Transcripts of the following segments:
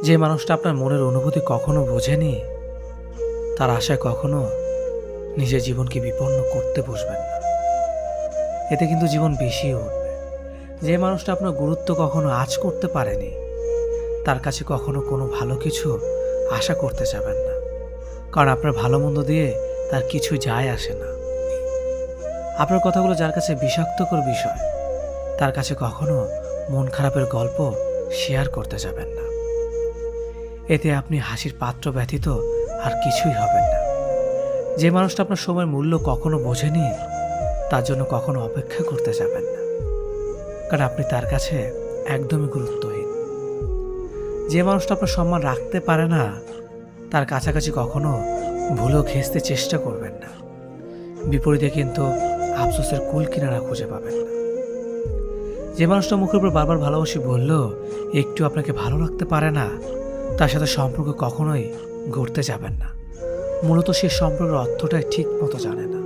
যে মানুষটা আপনার মনের অনুভূতি কখনো বোঝেনি, তার আশায় কখনো নিজের জীবনকে বিপন্ন করতে বসবেন না। এতে কিন্তু জীবন বেশিই উঠবে। যে মানুষটা আপনার গুরুত্ব কখনো আঁচ করতে পারেনি, তার কাছে কখনো কোনো ভালো কিছু আশা করতে যাবেন না, কারণ আপনার ভালো মন্দ দিয়ে তার কিছু যায় আসে না। আপনার কথাগুলো যার কাছে বিষাক্তকর বিষয়, তার কাছে কখনো মন খারাপের গল্প শেয়ার করতে যাবেন না। এতে আপনি হাসির পাত্র ব্যতীত আর কিছুই হবেন না। যে মানুষটা আপনার সময়ের মূল্য কখনো বোঝেনি, তার জন্য কখনো অপেক্ষা করতে যাবেন না, কারণ আপনি তার কাছে একদমই গুরুত্বহীন। যে মানুষটা আপনার সম্মান রাখতে পারে না, তার কাছাকাছি কখনো ভুলেও ঘেঁষতে চেষ্টা করবেন না। বিপরীতে কিন্তু আফসোসের কুল কিনারা খুঁজে পাবেন না। যে মানুষটা মুখের উপর বারবার ভালোবাসি বললেও একটু আপনাকে ভালো রাখতে পারে না, তার সাথে সম্পর্ক কখনোই গড়তে যাবেন না। মূলত সে সম্পর্কের অর্থটাই ঠিক মতো জানে না।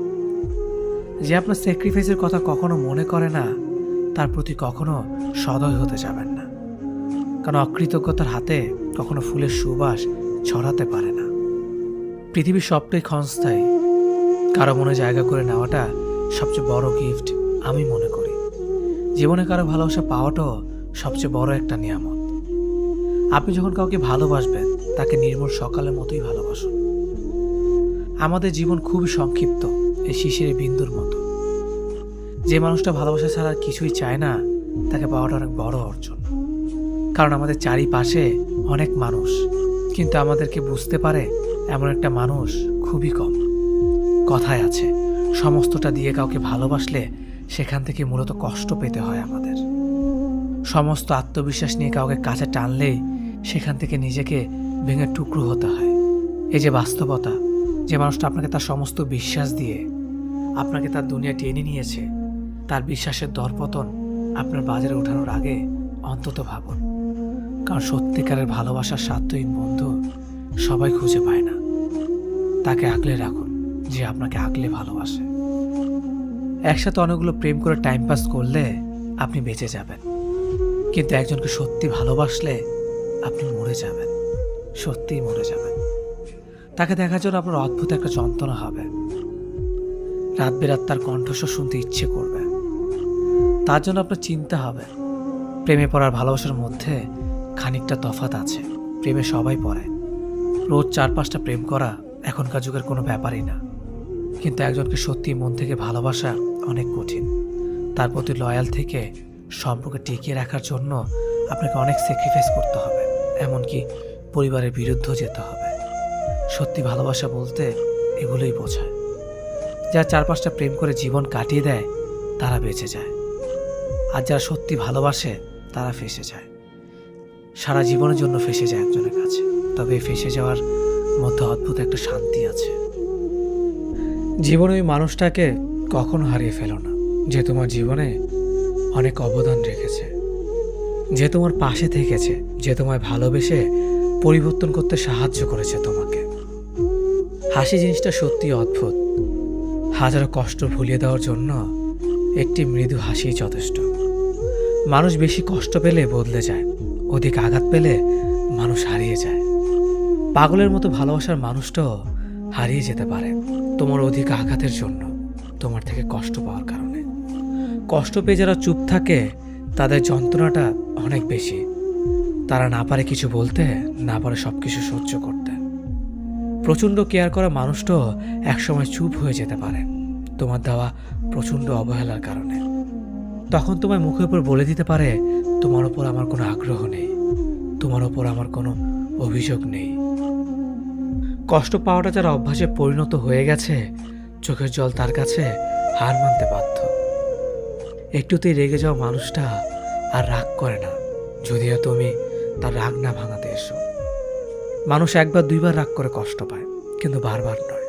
যে আপনার স্যাক্রিফাইসের কথা কখনো মনে করে না, তার প্রতি কখনো সদয় হতে যাবেন না, কারণ অকৃতজ্ঞতার হাতে কখনো ফুলের সুবাস ছড়াতে পারে না। পৃথিবীর সবটাই ক্ষণস্থায়ী, কারো মনে জায়গা করে নেওয়াটা সবচেয়ে বড় গিফট আমি মনে করি। জীবনে কারো ভালোবাসা পাওয়াটাও সবচেয়ে বড় একটা নিয়ামত। আপনি যখন কাউকে ভালোবাসবেন, তাকে নির্মল সকালের মতোই ভালোবাসুন। আমাদের জীবন খুবই সংক্ষিপ্ত, এই শিশিরের বিন্দুর মতো। যে মানুষটা ভালোবাসা ছাড়া আর কিছুই চায় না, তাকে পাওয়াটা অনেক বড় অর্জন। কারণ আমাদের চারিপাশে অনেক মানুষ, কিন্তু আমাদেরকে বুঝতে পারে এমন একটা মানুষ খুবই কম। কথায় আছে, সমস্তটা দিয়ে কাউকে ভালোবাসলে সেখান থেকে মূলত কষ্ট পেতে হয় আমাদের। সমস্ত আত্মবিশ্বাস নিয়ে কাউকে কাছে টানলেই সেখান থেকে নিজেকে ভেঙে টুকরো হতে হয়। এই যে বাস্তবতা, যে মানুষটা আপনাকে তার সমস্ত বিশ্বাস দিয়ে আপনাকে তার দুনিয়া টেনে নিয়েছে, তার বিশ্বাসের দরপতন আপনার বাজারে ওঠানোর আগে অন্তত ভাবুন। কারণ সত্যিকারের ভালোবাসার স্বার্থহীন বন্ধু সবাই খুঁজে পায় না। তাকে আগলে রাখুন যে আপনাকে আগলে ভালোবাসে। একসাথে অনেকগুলো প্রেম করে টাইম পাস করলে আপনি বেঁচে যাবেন, কিন্তু একজনকে সত্যি ভালোবাসলে আপনি মরে যাবেন, সত্যিই মরে যাবেন। তাকে দেখার জন্য আপনার অদ্ভুত একটা যন্ত্রণা হবে। রাত বেরাত তার কণ্ঠস্বর শুনতে ইচ্ছে করবে। তার জন্য আপনার চিন্তা হবে। প্রেমে পড়ার ভালোবাসার মধ্যে খানিকটা তফাৎ আছে। প্রেমে সবাই পড়ে, রোজ 4-5টা প্রেম করা এখনকার যুগের কোনো ব্যাপারই না। কিন্তু একজনকে সত্যি মন থেকে ভালোবাসা অনেক কঠিন। তার প্রতি লয়াল থেকে সম্পর্কে টিকিয়ে রাখার জন্য আপনাকে অনেক স্যাক্রিফাইস করতে হবে, এমনকি পরিবারের বিরুদ্ধেও যেতে হবে। সত্যি ভালোবাসা বলতে এগুলোই বোঝায়। যারা 4-5টা প্রেম করে জীবন কাটিয়ে দেয়, তারা বেঁচে যায়। আর যারা সত্যি ভালোবাসে, তারা ফেঁসে যায়। সারা জীবনের জন্য ফেঁসে যায় একজনের কাছে। তবে এই ফেঁসে যাওয়ার মধ্যে অদ্ভুত একটা শান্তি আছে। জীবনে ওই মানুষটাকে কখনো হারিয়ে ফেলো না, যে তোমার জীবনে অনেক অবদান রেখেছে, যে তোমার পাশে থেকেছে, যে তোমায় ভালোবেসে পরিবর্তন করতে সাহায্য করেছে তোমাকে। হাসি জিনিসটা সত্যি অদ্ভুত। হাজারো কষ্ট ভুলিয়ে দেওয়ার জন্য একটি মৃদু হাসিই যথেষ্ট। মানুষ বেশি কষ্ট পেলে বদলে যায়, অধিক আঘাত পেলে মানুষ হারিয়ে যায়। পাগলের মতো ভালোবাসার মানুষটাও হারিয়ে যেতে পারে তোমার অধিক আঘাতের জন্য, তোমার থেকে কষ্ট পাওয়ার কারণে। কষ্ট পেয়ে যারা চুপ থাকে, তাদের যন্ত্রণাটা অনেক বেশি। তারা না পারে কিছু বলতে, না পারে সব কিছু সহ্য করতে। প্রচণ্ড কেয়ার করা মানুষটাও একসময় চুপ হয়ে যেতে পারে তোমার দেওয়া প্রচণ্ড অবহেলার কারণে। তখন তোমার মুখের উপর বলে দিতে পারে, তোমার ওপর আমার কোনো আগ্রহ নেই, তোমার ওপর আমার কোনো অভিযোগ নেই। কষ্ট পাওয়াটা যারা অভ্যাসে পরিণত হয়ে গেছে, চোখের জল তার কাছে হার মানতে বাধ্য। একটুতেই রেগে যাওয়া মানুষটা আর রাগ করে না, যদিও তুমি তার রাগ না ভাঙাতে এসো। মানুষ 1-2বার রাগ করে কষ্ট পায়, কিন্তু বারবার নয়।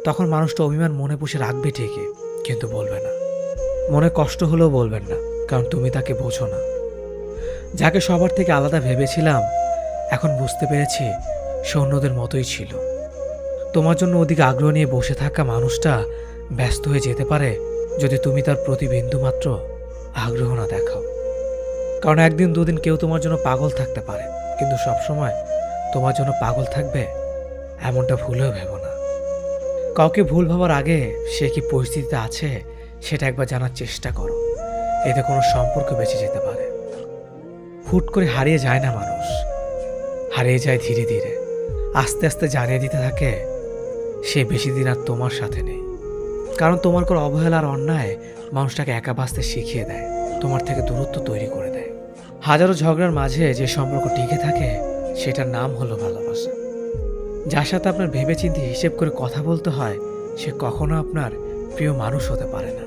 তখন মানুষটা অভিমান মনে পুষে রাখবে ঠিকই, কিন্তু বলবে না। মনে কষ্ট হলেও বলবেন না, কারণ তুমি তাকে বোঝো না। যাকে সবার থেকে আলাদা ভেবেছিলাম, এখন বুঝতে পেরেছি সে অন্যদের মতোই ছিল। তোমার জন্য অধিক আগ্রহ নিয়ে বসে থাকা মানুষটা ব্যস্ত হয়ে যেতে পারে যদি তুমি তার প্রতি বিন্দুমাত্র আগ্রহ না দেখাও। কারণ 1 দিন 2 দিন কেউ তোমার জন্য পাগল থাকতে পারে, কিন্তু সবসময় তোমার জন্য পাগল থাকবে এমনটা ভুলেও ভেবো না। কাউকে ভুল ভাবার আগে সে কি পরিস্থিতিতে আছে সেটা একবার জানার চেষ্টা করো। এতে কোনো সম্পর্ক বেঁচে যেতে পারে। হুট করে হারিয়ে যায় না মানুষ, হারিয়ে যায় ধীরে ধীরে। আস্তে আস্তে জানিয়ে দিতে থাকে সে বেশি দিন আর তোমার সাথে নেই। কারণ তোমার কোনো অবহেলার অন্যায় মানুষটাকে একা বাঁচতে শিখিয়ে দেয়, তোমার থেকে দূরত্ব তৈরি করে দেয়। হাজারো ঝগড়ার মাঝে যে সম্পর্ক টিকে থাকে সেটার নাম হলো ভালোবাসা। যার সাথে আপনার ভেবেচিন্তে হিসেব করে কথা বলতে হয় সে কখনো আপনার প্রিয় মানুষ হতে পারে না।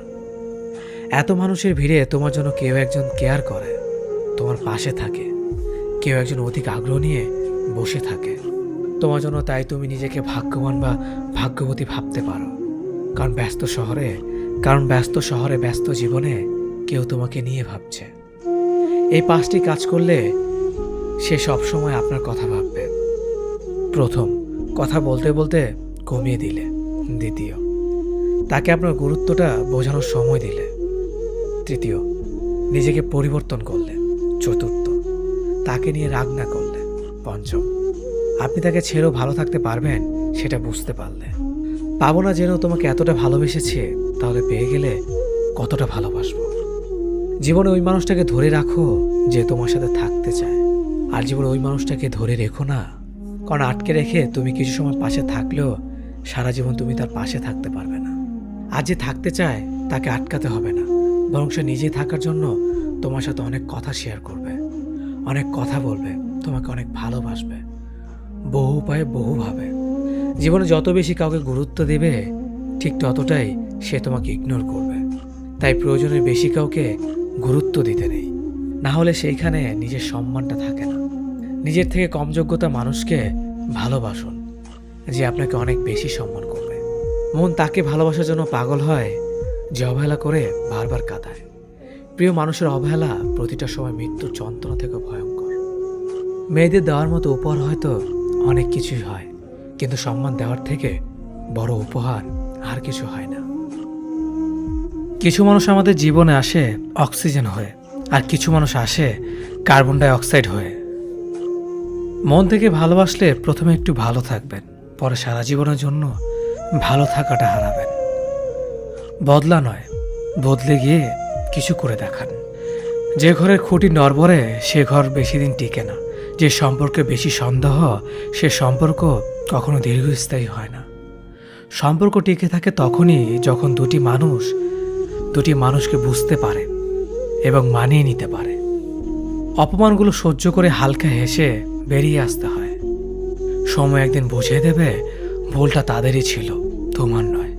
এত মানুষের ভিড়ে তোমার জন্য কেউ একজন কেয়ার করে, তোমার পাশে থাকে, কেউ একজন অধিক আগ্রহ নিয়ে বসে থাকে তোমার জন্য। তাই তুমি নিজেকে ভাগ্যবান বা ভাগ্যবতী ভাবতে পারো। কারণ ব্যস্ত শহরে ব্যস্ত জীবনে কেউ তোমাকে নিয়ে ভাবছে। এই 5টি কাজ করলে সে সবসময় আপনার কথা ভাববে। প্রথম, কথা বলতে বলতে কমিয়ে দিলে। দ্বিতীয়, তাকে আপনার গুরুত্বটা বোঝানোর সময় দিলে। তৃতীয়, নিজেকে পরিবর্তন করলে। চতুর্থ, তাকে নিয়ে রাগ না করলে। পঞ্চম, আপনি তাকে ছেড়েও ভালো থাকতে পারবেন সেটা বুঝতে পারলে। পাবো না জেনেও তোমাকে এতটা ভালোবেসেছে, তাহলে পেয়ে গেলে কতটা ভালোবাসবো। জীবনে ওই মানুষটাকে ধরে রাখো যে তোমার সাথে থাকতে চায়, আর জীবনে ওই মানুষটাকে ধরে রেখো না। কারণ আটকে রেখে তুমি কিছু সময় পাশে থাকলেও সারা জীবন তুমি তার পাশে থাকতে পারবে না। আর যে থাকতে চায় তাকে আটকাতে হবে না, বরং সে নিজে থাকার জন্য তোমার সাথে অনেক কথা শেয়ার করবে, অনেক কথা বলবে, তোমাকে অনেক ভালোবাসবে, বহু উপায়ে বহুভাবে। জীবনে যত বেশি কাউকে গুরুত্ব দেবে ঠিক ততটাই সে তোমাকে ইগনোর করবে। তাই প্রয়োজনের বেশি কাউকে গুরুত্ব দিতে নেই, না হলে সেইখানে নিজের সম্মানটা থাকে না। নিজের থেকে কম যোগ্যতা মানুষকে ভালোবাসুন যে আপনাকে অনেক বেশি সম্মান করবে। মন তাকে ভালোবাসার জন্য পাগল হয় যে অবহেলা করে বারবার কাঁদায়। প্রিয় মানুষের অবহেলা প্রতিটা সময় মৃত্যুর যন্ত্রণা থেকে ভয়ঙ্কর। মেয়েদের দেওয়ার মতো উপহার হয়তো অনেক কিছুই হয়, কিন্তু সম্মান দেওয়ার থেকে বড় উপহার আর কিছু হয় না। কিছু মানুষ আমাদের জীবনে আসে অক্সিজেন হয়ে, আর কিছু মানুষ আসে কার্বন ডাই অক্সাইড হয়ে। মন থেকে ভালোবাসলে প্রথমে একটু ভালো থাকবেন, পরে সারা জীবনের জন্য ভালো থাকাটা হারাবেন। বদলা নয়, বদলে গিয়ে কিছু করে দেখান। যে ঘরের খুঁটি নড়বড়ে সে ঘর বেশি দিন টিকে না। যে সম্পর্কে বেশি সন্দেহ সে সম্পর্ক কখনো দীর্ঘস্থায়ী হয় না। সম্পর্ক টিকে থাকে তখনই যখন দুটি মানুষকে বুঝতে পারে এবং মানিয়ে নিতে পারে। অপমানগুলো সহ্য করে হালকা হেসে বেরিয়ে আসতে হয়। সময় একদিন বুঝিয়ে দেবে ভুলটা তাদেরই ছিল, তোমার নয়।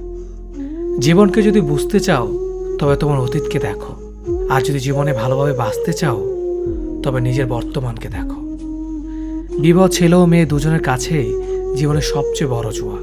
জীবনকে যদি বুঝতে চাও তবে তোমার অতীতকে দেখো, আর যদি জীবনে ভালোভাবে বাঁচতে চাও তবে নিজের বর্তমানকে দেখো। বিবাহ ছেলে ও মেয়ে দুজনের কাছেই জীবনের সবচেয়ে বড় জুয়া।